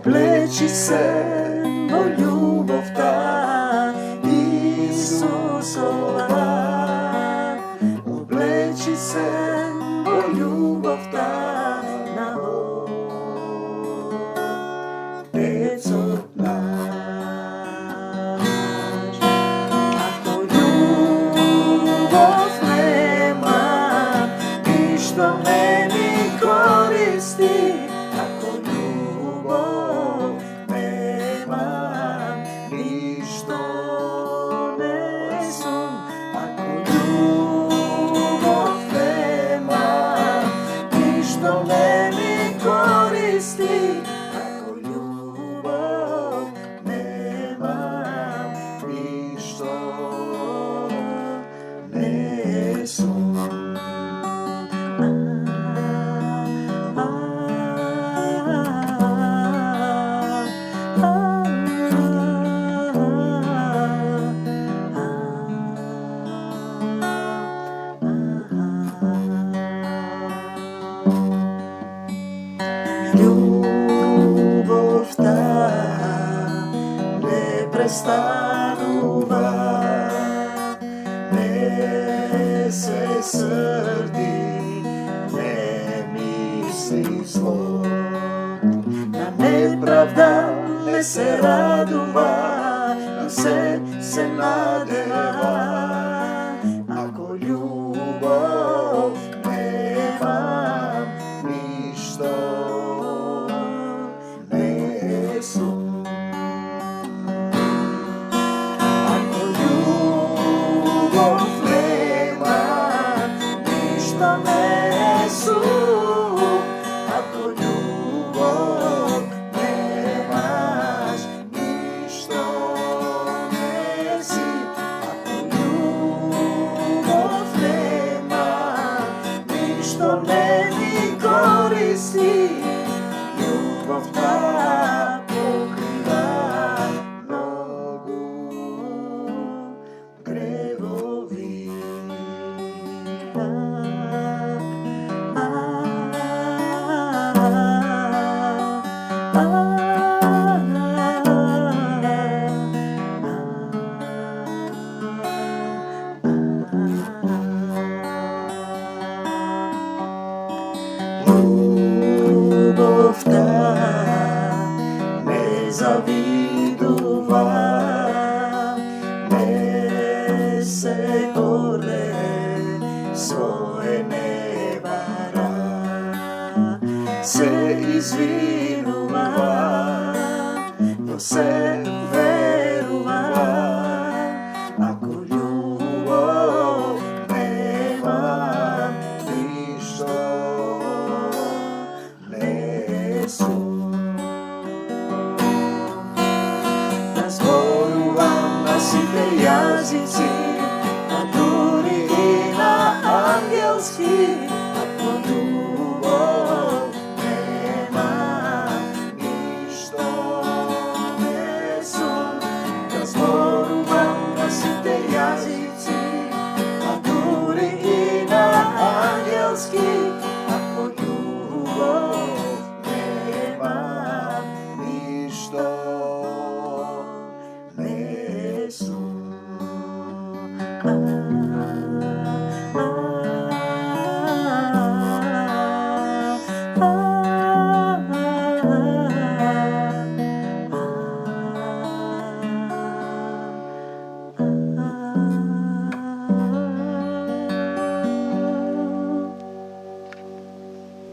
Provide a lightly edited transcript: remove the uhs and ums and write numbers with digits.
Облечи се во љубовта Исусова. Облечи се во љубовта на Отецот наш. Ако љубов нема, ништо не ни користи. Ако љубов нема, ништо не сум. Ако љубов нема, ништо не ни користи. Ако љубов нема, ништо не сум. Љубовта не престанува, не се срди, не мисли зло. На неправда не се радува, но се надева. Ако љубов нема, ништо не сум. Ако љубов нема, ништо не сум. Ако љубов немаш, ништо не си. Ако љубов нема, ништо не ни користи. Љубовта покрива многу гревови. Љубовта не завидува, не се горде, своје не бара, се извинува, но се верува. Ако љубов нема, ништо не сум. Зборувам на сите јазици, а дури и на ангелски. Ако љубов нема, ништо не сум. Да зборувам на сите јазици, а дури и на ангелски.